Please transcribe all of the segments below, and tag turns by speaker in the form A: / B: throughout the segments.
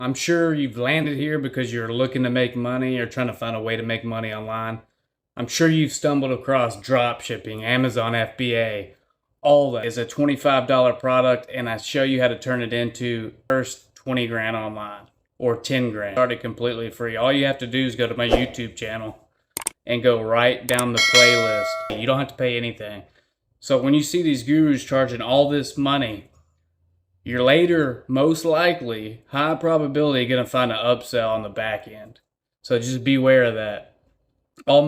A: I'm sure you've landed here because you're looking to make money or trying to find a way to make money online. I'm sure you've stumbled across drop shipping, Amazon FBA, all that is a $25 product, and I show you how to turn it into first 20 grand online or 10 grand. Started completely free. All you have to do is go to my YouTube channel and go right down the playlist. You don't have to pay anything. So when you see these gurus charging all this money, you're later, most likely, high probability, going to find an upsell on the back end. So just beware of that. All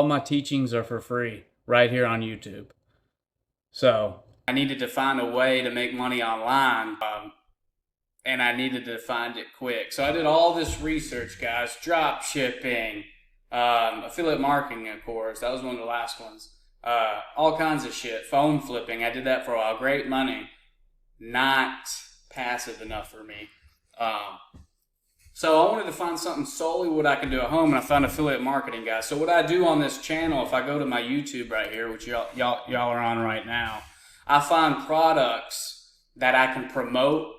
A: my teachings are for free right here on YouTube. So I needed to find a way to make money online, and I needed to find it quick. So I did all this research, guys. Drop shipping, affiliate marketing, of course. That was one of the last ones. All kinds of shit. Phone flipping. I did that for a while. Great money. Not passive enough for me. So I wanted to find something solely what I can do at home, and I found affiliate marketing, guys. So what I do on this channel, if I go to my YouTube right here, which y'all are on right now, I find products that I can promote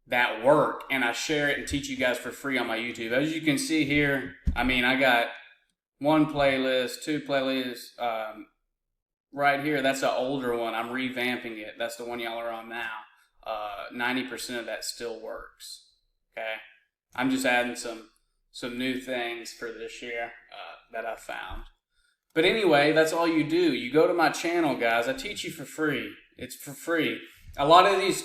A: that work, and I share it and teach you guys for free on my YouTube. As you can see here, I mean, I got one playlist, two playlists, right here, that's an older one. I'm revamping it. That's the one y'all are on now. 90% of that still works. Okay, I'm just adding some new things for this year that I found. But anyway, that's all you do. You go to my channel, guys. I teach you for free. It's for free. A lot of these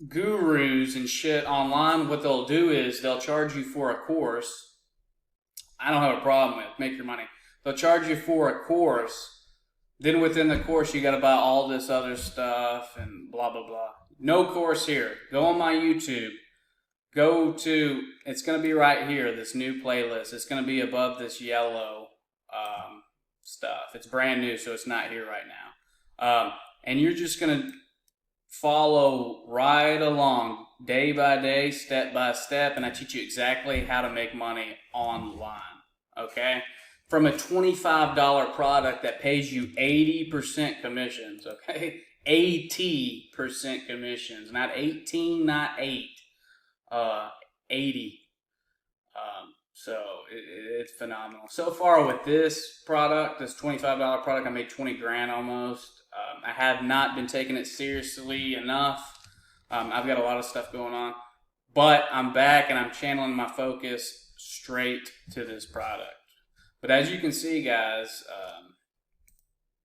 A: gurus and shit online, what they'll do is they'll charge you for a course. I don't have a problem with. Make your money. They'll charge you for a course. Then within the course, you got to buy all this other stuff and blah, blah, blah. No course here. Go on my YouTube. Go to, it's going to be right here, this new playlist. It's going to be above this yellow stuff. It's brand new, so it's not here right now. And you're just going to follow right along, day by day, step by step, and I teach you exactly how to make money online. Okay? From a $25 product that pays you 80% commissions, okay? 80% commissions, not 18, not 8, 80. So it's phenomenal. So far with this product, this $25 product, I made 20 grand almost. I have not been taking it seriously enough. I've got a lot of stuff going on, but I'm back and I'm channeling my focus straight to this product. But as you can see, guys,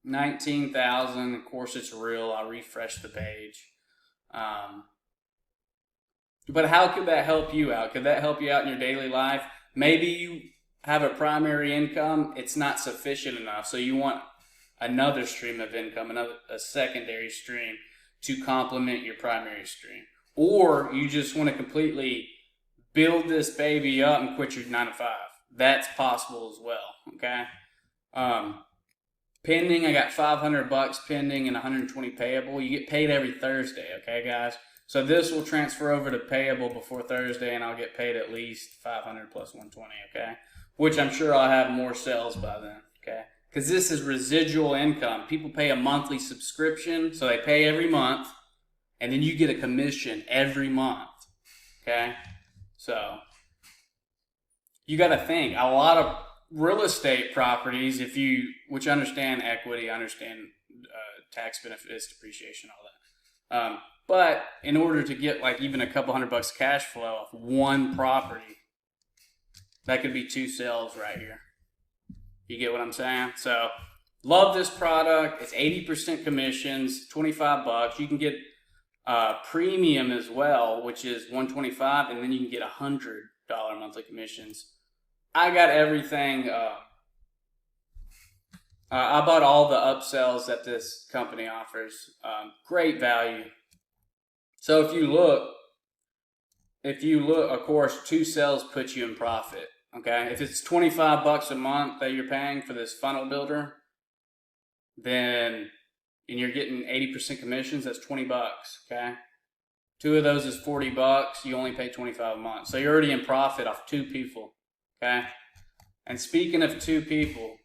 A: 19,000, of course it's real. I'll refresh the page. But how could that help you out? Could that help you out in your daily life? Maybe you have a primary income. It's not sufficient enough. So you want another stream of income, a secondary stream to complement your primary stream. Or you just want to completely build this baby up and quit your 9 to 5. That's possible as well, okay? Pending, I got $500 pending and 120 payable. You get paid every Thursday, okay, guys? So this will transfer over to payable before Thursday, and I'll get paid at least 500 plus 120, okay? Which I'm sure I'll have more sales by then, okay? Because this is residual income. People pay a monthly subscription, so they pay every month, and then you get a commission every month, okay? So you got to think, a lot of real estate properties, which understand equity, understand tax benefits, depreciation, all that. But in order to get like even a couple $100 cash flow off one property, that could be 2 sales right here. You get what I'm saying? So love this product. It's 80% commissions, $25. You can get premium as well, which is $125, and then you can get $100 monthly commissions. I got everything. I bought all the upsells that this company offers. Great value. So if you look, of course, 2 sales puts you in profit. Okay, if it's $25 a month that you're paying for this funnel builder, then and you're getting 80% commissions, that's $20. Okay, 2 of those is $40. You only pay $25 a month, so you're already in profit off 2 people. Okay, and speaking of 2 people,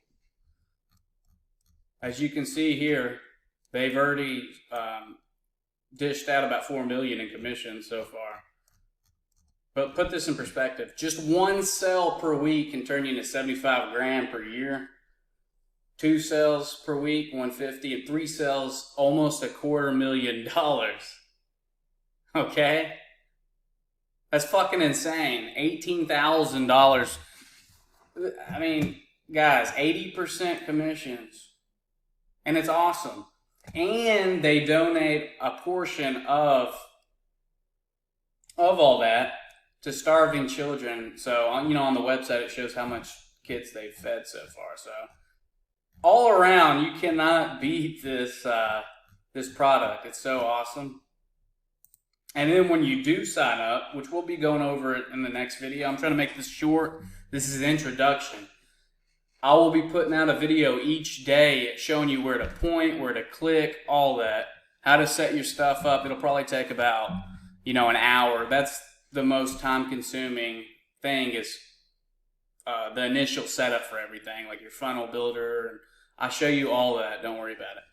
A: as you can see here, they've already dished out about $4 million in commissions so far. But put this in perspective. Just one sale per week can turn you into 75 grand per year. 2 sales per week, 150, and 3 sales, almost $250,000. Okay? That's fucking insane. $18,000. I mean, guys, 80% commissions. And it's awesome. And they donate a portion of all that to starving children. So, on the website it shows how much kids they've fed so far. So, all around, you cannot beat this product. It's so awesome. And then when you do sign up, which we'll be going over it in the next video, I'm trying to make this short. This is an introduction. I will be putting out a video each day showing you where to point, where to click, all that. How to set your stuff up. It'll probably take about, an hour. That's the most time-consuming thing is the initial setup for everything, like your funnel builder. And I'll show you all that. Don't worry about it.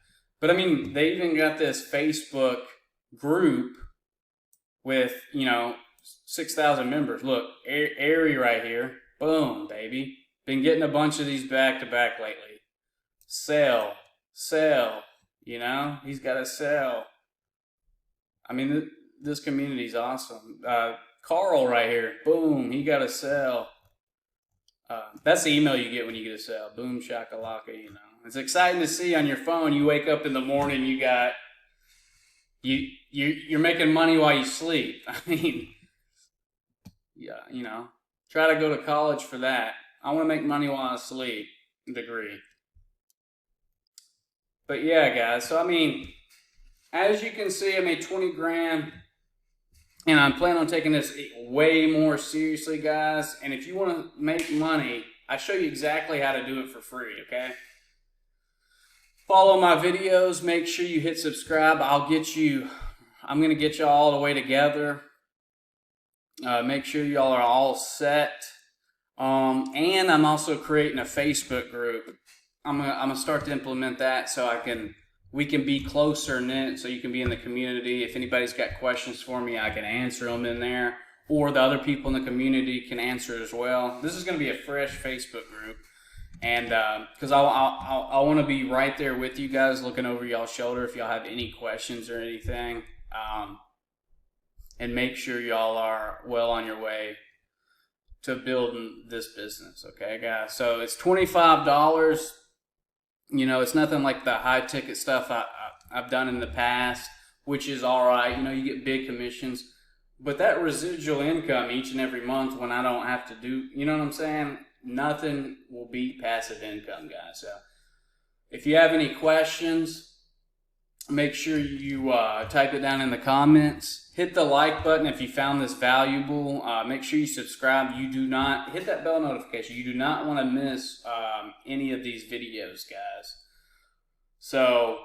A: But, they even got this Facebook group with, 6,000 members. Look, Ari right here. Boom, baby. Been getting a bunch of these back-to-back lately. Sell. He's got a sell. This community's awesome. Carl right here. Boom, he got a sell. That's the email you get when you get a sell. Boom, shakalaka, It's exciting to see on your phone. You wake up in the morning, you're making money while you sleep. Try to go to college for that. I want to make money while I sleep degree. But yeah, guys. So, as you can see, I made 20 grand. And I'm planning on taking this way more seriously, guys. And if you want to make money, I show you exactly how to do it for free, okay? Follow my videos. Make sure you hit subscribe. I'm going to get y'all all the way together. Make sure y'all are all set. And I'm also creating a Facebook group. I'm gonna start to implement that so we can be closer knit, so you can be in the community. If anybody's got questions for me, I can answer them in there, or the other people in the community can answer as well. This is gonna be a fresh Facebook group, and because I want to be right there with you guys, looking over y'all's shoulder if y'all have any questions or anything, and make sure y'all are well on your way to building this business, okay, guys? So it's $25. It's nothing like the high ticket stuff I've done in the past, which is all right. You get big commissions, but that residual income each and every month when I don't have to do, you know what I'm saying? Nothing will beat passive income, guys. So if you have any questions, make sure you type it down in the comments. Hit the like button if you found this valuable. Make sure you subscribe. You do not hit that bell notification. You do not want to miss any of these videos, guys. So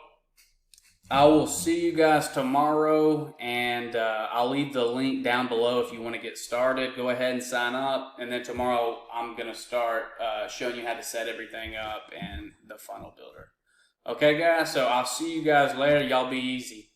A: I will see you guys tomorrow, and I'll leave the link down below if you want to get started. Go ahead and sign up, and then tomorrow I'm going to start showing you how to set everything up and the funnel builder. Okay, guys? So I'll see you guys later. Y'all be easy.